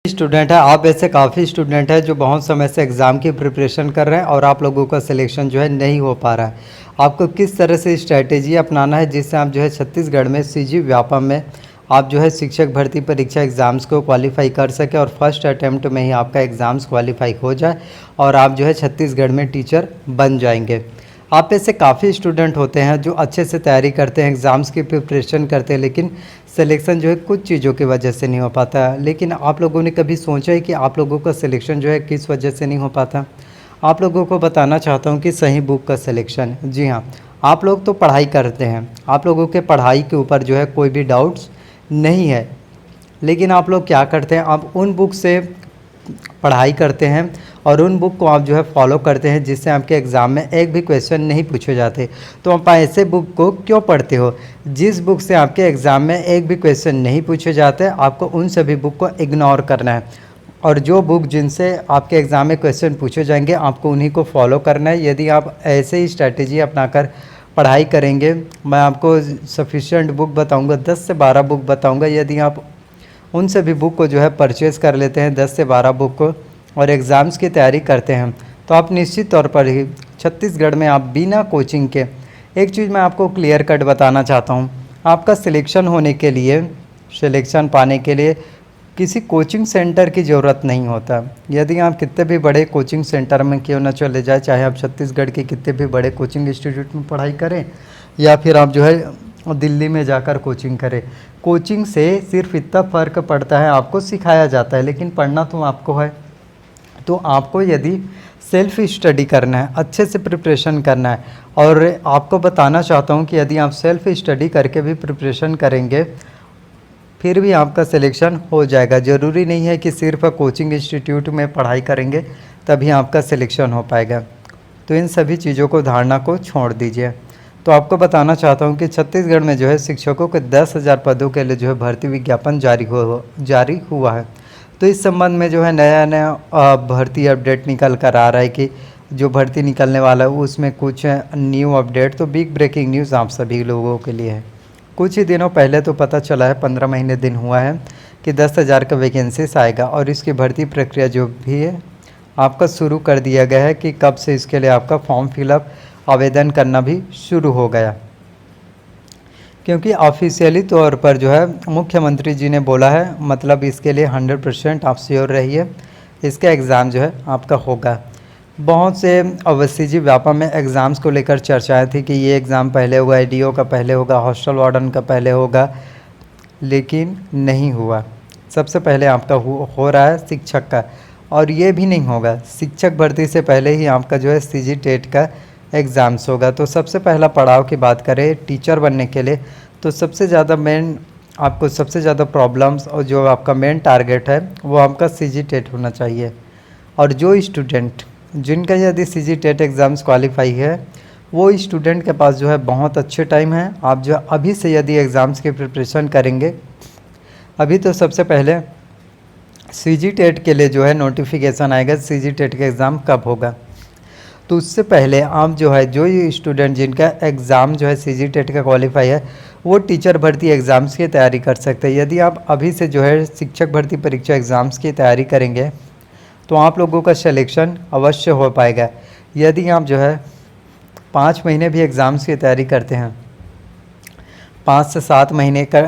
Student है, आप ऐसे काफ़ी स्टूडेंट है जो बहुत समय से एग्ज़ाम की प्रिपरेशन कर रहे हैं और आप लोगों का सिलेक्शन जो है नहीं हो पा रहा है। आपको किस तरह से स्ट्रैटेजी अपनाना है जिससे आप जो है छत्तीसगढ़ में सीजी व्यापम में आप जो है शिक्षक भर्ती परीक्षा एग्ज़ाम्स को क्वालिफाई कर सके और फर्स्ट अटैम्प्ट में ही आपका एग्ज़ाम्स क्वालिफाई हो जाए और आप जो है छत्तीसगढ़ में टीचर बन जाएंगे। आप ऐसे काफ़ी स्टूडेंट होते हैं जो अच्छे से तैयारी करते हैं, एग्ज़ाम्स की प्रिपरेशन करते हैं, लेकिन सिलेक्शन जो है कुछ चीज़ों की वजह से नहीं हो पाता। लेकिन आप लोगों ने कभी सोचा है कि आप लोगों का सिलेक्शन जो है किस वजह से नहीं हो पाता? आप लोगों को बताना चाहता हूँ कि सही बुक का सिलेक्शन। जी हाँ, आप लोग तो पढ़ाई करते हैं, आप लोगों के पढ़ाई के ऊपर जो है कोई भी डाउट्स नहीं है, लेकिन आप लोग क्या करते हैं, आप उन बुक से पढ़ाई करते हैं और उन बुक को आप जो है फॉलो करते हैं जिससे आपके एग्ज़ाम में एक भी क्वेश्चन नहीं पूछे जाते। तो आप ऐसे बुक को क्यों पढ़ते हो? जिस बुक से आपके एग्ज़ाम में एक भी क्वेश्चन नहीं पूछे जाते, आपको उन सभी बुक को इग्नोर करना है और जो बुक जिनसे आपके एग्ज़ाम में क्वेश्चन पूछे जाएंगे आपको उन्हीं को फॉलो करना है। यदि आप ऐसे ही स्ट्रैटेजी अपनाकर पढ़ाई करेंगे, मैं आपको सफिशिएंट बुक बताऊँगा, 10 से 12 बुक बताऊँगा। यदि आप उन सभी बुक को जो है परचेज़ कर लेते हैं, 10 से 12 बुक को, और एग्ज़ाम्स की तैयारी करते हैं, तो आप निश्चित तौर पर ही छत्तीसगढ़ में आप बिना कोचिंग के, एक चीज़ मैं आपको क्लियर कट बताना चाहता हूँ, आपका सिलेक्शन होने के लिए, सिलेक्शन पाने के लिए किसी कोचिंग सेंटर की ज़रूरत नहीं होता। यदि आप कितने भी बड़े कोचिंग सेंटर में क्यों ना चले जाए, चाहे आप छत्तीसगढ़ के कितने भी बड़े कोचिंग इंस्टीट्यूट में पढ़ाई करें या फिर आप जो है दिल्ली में जाकर कोचिंग करें, कोचिंग से सिर्फ इतना फ़र्क पड़ता है, आपको सिखाया जाता है लेकिन पढ़ना तो आपको है। तो आपको यदि सेल्फ स्टडी करना है, अच्छे से प्रिपरेशन करना है, और आपको बताना चाहता हूँ कि यदि आप सेल्फ स्टडी करके भी प्रिपरेशन करेंगे फिर भी आपका सिलेक्शन हो जाएगा। ज़रूरी नहीं है कि सिर्फ कोचिंग इंस्टीट्यूट में पढ़ाई करेंगे तभी आपका सिलेक्शन हो पाएगा। तो इन सभी चीज़ों को, धारणा को छोड़ दीजिए। तो आपको बताना चाहता हूँ कि छत्तीसगढ़ में जो है शिक्षकों के 10,000 पदों के लिए जो है भर्ती विज्ञापन जारी हुआ है। तो इस संबंध में जो है नया नया भर्ती अपडेट निकल कर आ रहा है कि जो भर्ती निकलने वाला है उसमें कुछ न्यू अपडेट, तो बिग ब्रेकिंग न्यूज़ आप सभी लोगों के लिए है। कुछ ही दिनों पहले तो पता चला है, 15 महीने दिन हुआ है कि 10,000 का वैकेंसीज आएगा और इसकी भर्ती प्रक्रिया जो भी है आपका शुरू कर दिया गया है कि कब से इसके लिए आपका फॉर्म फिलअप आवेदन करना भी शुरू हो गया, क्योंकि ऑफिशियली तौर पर जो है मुख्यमंत्री जी ने बोला है, मतलब इसके लिए 100% आप श्योर रहिए, इसका एग्ज़ाम जो है आपका होगा। बहुत से अवसीजी व्यापम में एग्ज़ाम्स को लेकर चर्चाएं थी कि ये एग्ज़ाम पहले होगा, एडीओ का पहले होगा, हॉस्टल वार्डन का पहले होगा, लेकिन नहीं हुआ। सबसे पहले आपका हो रहा है शिक्षक का, और ये भी नहीं होगा, शिक्षक भर्ती से पहले ही आपका जो है सीजी टेट का एग्ज़ाम्स होगा। तो सबसे पहला पड़ाव की बात करें टीचर बनने के लिए, तो सबसे ज़्यादा आपको सबसे ज़्यादा प्रॉब्लम्स और जो आपका मेन टारगेट है वो आपका सीजी टेट होना चाहिए। और जो स्टूडेंट जिनका यदि सीजी टेट एग्ज़ाम्स क्वालिफाई है, वो स्टूडेंट के पास जो है बहुत अच्छे टाइम है। आप जो अभी से यदि एग्ज़ाम्स की प्रिपरेशन करेंगे, अभी तो सबसे पहले सीजी टेट के लिए जो है नोटिफिकेशन आएगा, सीजी टेट का एग्ज़ाम कब होगा। तो उससे पहले आप जो है, जो ये स्टूडेंट जिनका एग्ज़ाम जो है सीजी टेट का क्वालिफाई है, वो टीचर भर्ती एग्ज़ाम्स की तैयारी कर सकते हैं। यदि आप अभी से जो है शिक्षक भर्ती परीक्षा एग्ज़ाम्स की तैयारी करेंगे तो आप लोगों का सिलेक्शन अवश्य हो पाएगा। यदि आप जो है 5 महीने भी एग्ज़ाम्स की तैयारी करते हैं, 5 से 7 महीने का,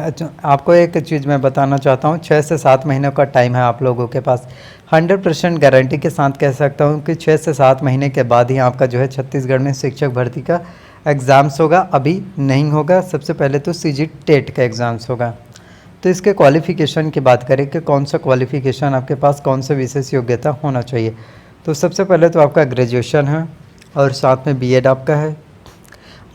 आपको एक चीज़ मैं बताना चाहता हूँ, 6 से 7 महीनों का टाइम है आप लोगों के पास। 100% गारंटी के साथ कह सकता हूँ कि 6 से 7 महीने के बाद ही आपका जो है छत्तीसगढ़ में शिक्षक भर्ती का एग्ज़ाम्स होगा, अभी नहीं होगा। सबसे पहले तो सीजी टेट का एग्ज़ाम्स होगा। तो इसके क्वालिफ़िकेशन की बात करें कि कौन सा क्वालिफ़िकेशन आपके पास, कौन सा विशेष योग्यता होना चाहिए, तो सबसे पहले तो आपका ग्रेजुएशन है और साथ में बीएड आपका है,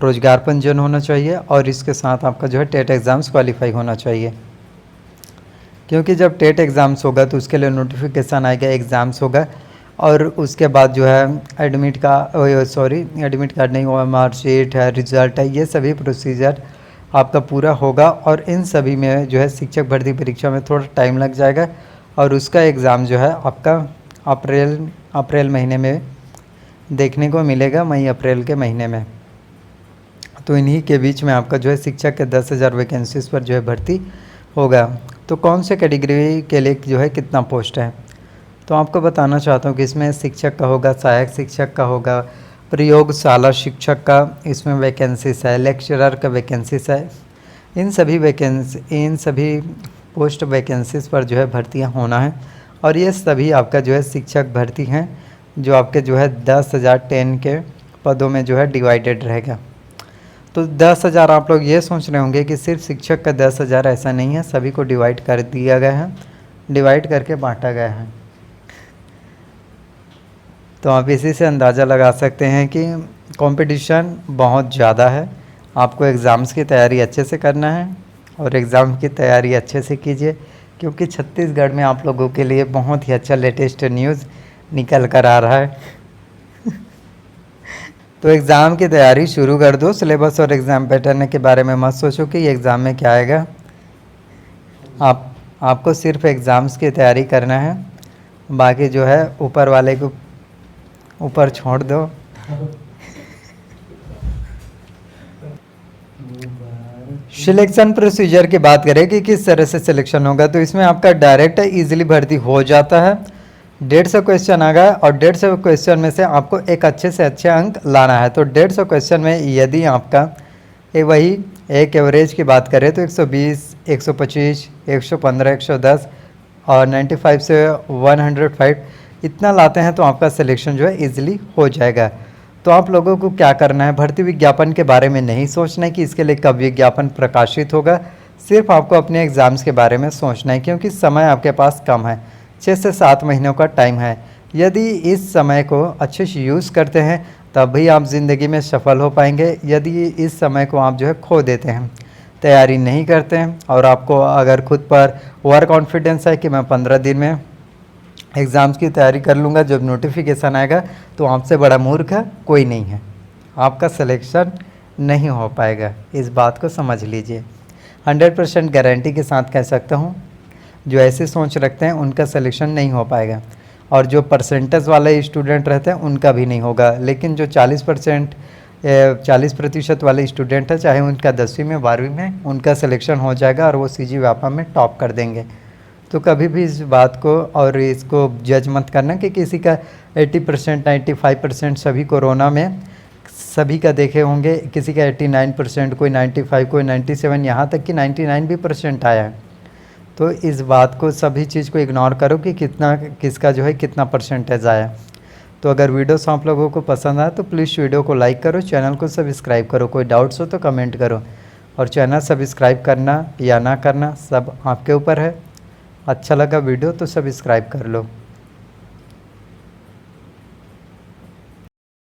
रोजगार पंजीयन होना चाहिए, और इसके साथ आपका जो है टेट एग्ज़ाम्स क्वालिफाई होना चाहिए। क्योंकि जब टेट एग्ज़ाम्स होगा तो उसके लिए नोटिफिकेशन आएगा, एग्ज़ाम्स होगा, और उसके बाद जो है एडमिट कार्ड नहीं हुआ, मार्कशीट है, रिजल्ट है, ये सभी प्रोसीजर आपका पूरा होगा। और इन सभी में जो है शिक्षक भर्ती परीक्षा में थोड़ा टाइम लग जाएगा और उसका एग्ज़ाम जो है आपका अप्रैल महीने में देखने को मिलेगा, मई अप्रैल के महीने में। तो इन्हीं के बीच में आपका जो है शिक्षक के 10,000 वैकेंसीज़ पर जो है भर्ती होगा। तो कौन से कैटेगरी के लिए जो है कितना पोस्ट है। तो आपको बताना चाहता हूँ कि इसमें शिक्षक का होगा, सहायक शिक्षक का होगा, प्रयोगशाला शिक्षक का इसमें वैकेंसीज है, लेक्चरर का वैकेंसीज है। इन सभी पोस्ट वैकेंसीज पर जो है भर्तियां होना है। और ये सभी आपका जो है शिक्षक भर्ती हैं, जो आपके जो है 10,000 10 के पदों में जो है डिवाइडेड रहेगा। तो 10,000 आप लोग ये सोच रहे होंगे कि सिर्फ शिक्षक का 10,000, ऐसा नहीं है, सभी को डिवाइड कर दिया गया है, डिवाइड करके बांटा गया है। तो आप इसी से अंदाज़ा लगा सकते हैं कि कंपटीशन बहुत ज़्यादा है। आपको एग्ज़ाम्स की तैयारी अच्छे से करना है और एग्ज़ाम की तैयारी अच्छे से कीजिए, क्योंकि छत्तीसगढ़ में आप लोगों के लिए बहुत ही अच्छा लेटेस्ट न्यूज़ निकल कर आ रहा है। तो एग्ज़ाम की तैयारी शुरू कर दो। सिलेबस और एग्ज़ाम पैटर्न के बारे में मत सोचो कि एग्ज़ाम में क्या आएगा। आपको सिर्फ एग्ज़ाम्स की तैयारी करना है, बाकी जो है ऊपर वाले को ऊपर छोड़ दो। सिलेक्शन प्रोसीजर की बात करें कि किस तरह से सिलेक्शन होगा, तो इसमें आपका डायरेक्ट इजीली भर्ती हो जाता है। 150 क्वेश्चन आ गया और 150 क्वेश्चन में से आपको एक अच्छे से अच्छे अंक लाना है। तो 150 क्वेश्चन में यदि आपका वही एक एवरेज की बात करें तो 120, 125, 115, 110 और 95 से 105 इतना लाते हैं तो आपका सिलेक्शन जो है ईजिली हो जाएगा। तो आप लोगों को क्या करना है, भर्ती विज्ञापन के बारे में नहीं सोचना है कि इसके लिए कब विज्ञापन प्रकाशित होगा। सिर्फ आपको अपने एग्ज़ाम्स के बारे में सोचना है, क्योंकि समय आपके पास कम है, 6 से 7 महीनों का टाइम है। यदि इस समय को अच्छे से यूज़ करते हैं तभी आप ज़िंदगी में सफल हो पाएंगे। यदि इस समय को आप जो है खो देते हैं, तैयारी नहीं करते हैं और आपको अगर खुद पर ओवर कॉन्फिडेंस है कि मैं 15 दिन में एग्ज़ाम्स की तैयारी कर लूँगा, जब नोटिफिकेशन आएगा तो आपसे बड़ा मूर्ख कोई नहीं है, आपका सिलेक्शन नहीं हो पाएगा। इस बात को समझ लीजिए। 100% गारंटी के साथ कह सकता हूँ, जो ऐसे सोच रखते हैं उनका सिलेक्शन नहीं हो पाएगा, और जो परसेंटेज वाले स्टूडेंट रहते हैं उनका भी नहीं होगा। लेकिन जो 40% वाले स्टूडेंट है, चाहे उनका 10वीं में 12वीं में, उनका सिलेक्शन हो जाएगा और वो सीजी व्यापा में टॉप कर देंगे। तो कभी भी इस बात को और इसको जज मत करना कि किसी का 80%, 95% सभी कोरोना में सभी का देखे होंगे, किसी का 89%, कोई 95, कोई 97, यहाँ तक कि 99 भी % आया है। तो इस बात को, सभी चीज़ को इग्नोर करो कि किसका जो है कितना % आया। तो अगर वीडियोस आप लोगों को पसंद आए तो प्लीज़ वीडियो को लाइक करो, चैनल को सब्सक्राइब करो, कोई डाउट्स हो तो कमेंट करो, और चैनल सब्सक्राइब करना या ना करना सब आपके ऊपर है। अच्छा लगा वीडियो तो सब्सक्राइब कर लो।